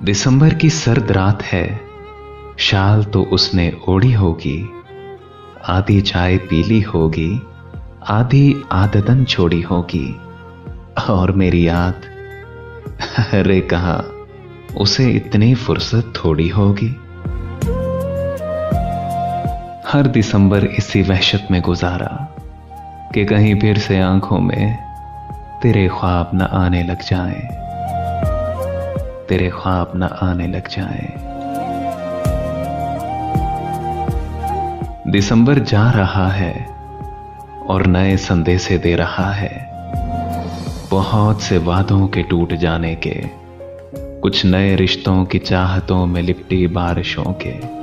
दिसंबर की सर्द रात है, शाल तो उसने ओढ़ी होगी, आधी चाय पीली होगी, आधी आदतन छोड़ी होगी। और मेरी याद, अरे कहां उसे इतनी फुर्सत थोड़ी होगी। हर दिसंबर इसी वहशत में गुजारा कि कहीं फिर से आंखों में तेरे ख्वाब न आने लग जाएं, तेरे ख्वाब न आने लग जाएं। दिसंबर जा रहा है और नए संदेशे दे रहा है, बहुत से वादों के टूट जाने के, कुछ नए रिश्तों की चाहतों में लिपटी बारिशों के।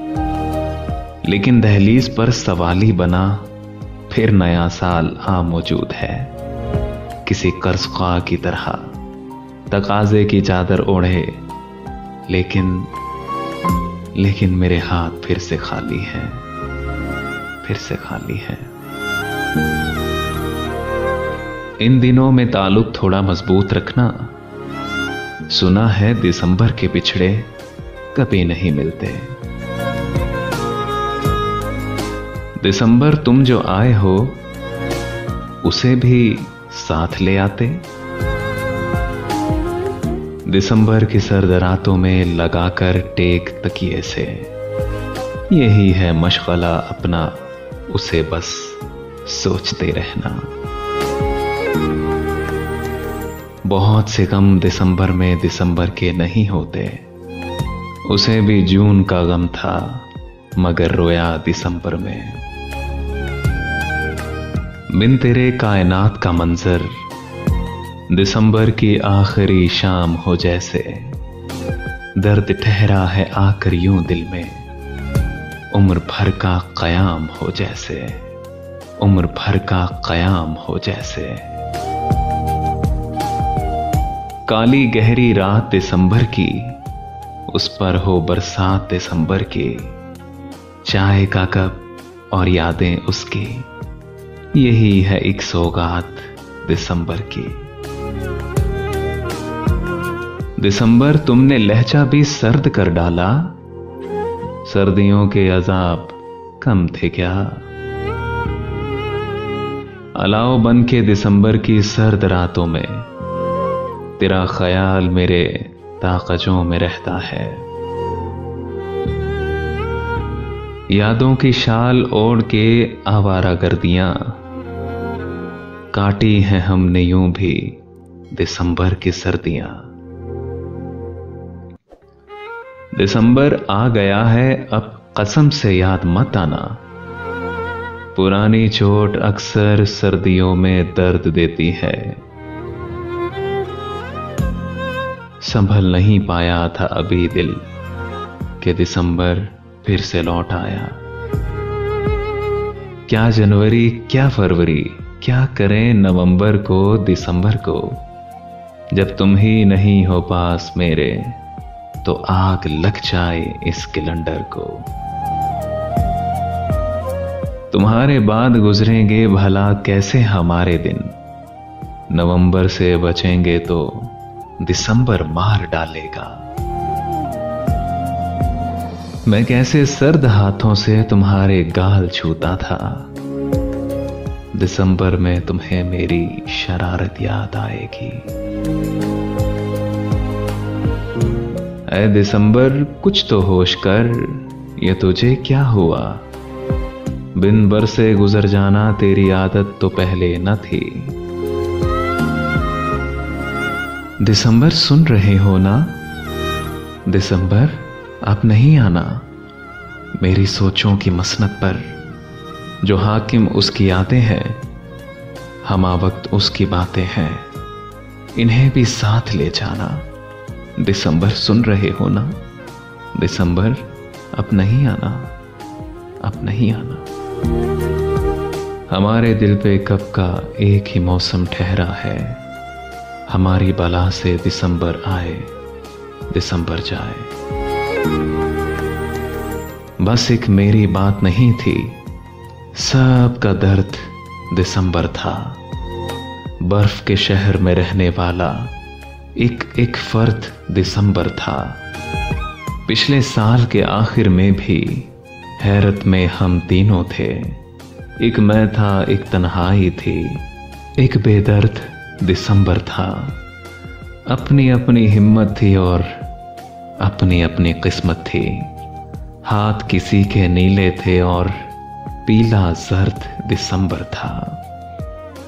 लेकिन दहलीज पर सवाली बना फिर नया साल आ मौजूद है, किसी कर्ज ख्वाह की तरह तकाजे की चादर ओढ़े। लेकिन मेरे हाथ फिर से खाली हैं, फिर से खाली हैं। इन दिनों में ताल्लुक थोड़ा मजबूत रखना, सुना है दिसंबर के बिछड़े कभी नहीं मिलते। दिसंबर तुम जो आए हो उसे भी साथ ले आते। दिसंबर की सर्द रातों में लगाकर टेक तकिए से, यही है मशगला अपना, उसे बस सोचते रहना। बहुत से गम दिसंबर में दिसंबर के नहीं होते, उसे भी जून का गम था मगर रोया दिसंबर में। बिन तेरे कायनात का मंजर दिसंबर की आखिरी शाम हो जैसे, दर्द ठहरा है आकर यूं दिल में, उम्र भर का कयाम हो जैसे, उम्र भर का कयाम हो जैसे। काली गहरी रात दिसंबर की, उस पर हो बरसात दिसंबर की, चाय का कप और यादें उसकी, यही है एक सौगात दिसंबर की। दिसंबर तुमने लहजा भी सर्द कर डाला, सर्दियों के अजाब कम थे क्या। अलाव बन के दिसंबर की सर्द रातों में तेरा ख्याल मेरे ताक़जों में रहता है। यादों की शाल ओढ़ के आवारा गर्दियां काटी हैं हमने यूं भी दिसंबर की सर्दियां। दिसंबर आ गया है, अब कसम से याद मत आना, पुरानी चोट अक्सर सर्दियों में दर्द देती है। संभल नहीं पाया था अभी दिल कि दिसंबर फिर से लौट आया। क्या जनवरी क्या फरवरी, क्या करें नवंबर को दिसंबर को, जब तुम ही नहीं हो पास मेरे तो आग लग जाए इस कैलेंडर को। तुम्हारे बाद गुजरेंगे भला कैसे हमारे दिन, नवंबर से बचेंगे तो दिसंबर मार डालेगा। मैं कैसे सर्द हाथों से तुम्हारे गाल छूता था, दिसंबर में तुम्हें मेरी शरारत याद आएगी। ऐ दिसंबर कुछ तो होश कर, ये तुझे क्या हुआ, बिन बरसे गुजर जाना तेरी आदत तो पहले न थी। दिसंबर सुन रहे हो ना, दिसंबर आप नहीं आना, मेरी सोचों की मसनद पर जो हाकिम उसकी यादें हैं, हमा वक्त उसकी बातें हैं, इन्हें भी साथ ले जाना। दिसंबर सुन रहे हो ना, दिसंबर अब नहीं आना, अब नहीं आना। हमारे दिल पे कब का एक ही मौसम ठहरा है, हमारी बला से दिसंबर आए दिसंबर जाए। बस एक मेरी बात नहीं थी, सबका दर्द दिसंबर था। बर्फ के शहर में रहने वाला एक एक फर्द दिसंबर था। पिछले साल के आखिर में भी हैरत में हम तीनों थे। एक मैं था, एक तन्हाई थी, एक बेदर्द दिसंबर था। अपनी अपनी हिम्मत थी और अपनी अपनी किस्मत थी। हाथ किसी के नीले थे और पीला जर्द दिसंबर था।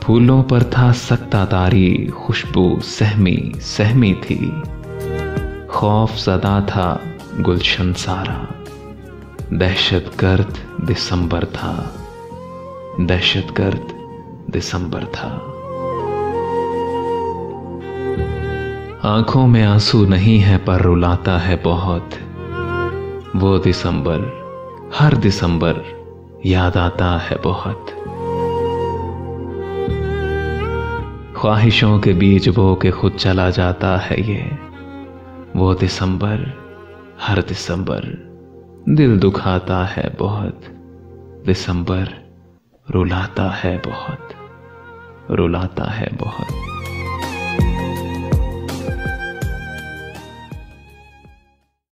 फूलों पर था सकता तारी, खुशबू सहमी सहमी थी। खौफ ज़दा था गुलशन सारा, दहशतगर्द दिसंबर था, दहशतगर्द दिसंबर था। आंखों में आंसू नहीं है पर रुलाता है बहुत। वो दिसंबर, हर दिसंबर याद आता है बहुत। ख्वाहिशों के बीज बो के खुद चला जाता है ये। वो दिसंबर, हर दिसंबर दिल दुखाता है बहुत। दिसंबर रुलाता है बहुत, रुलाता है बहुत।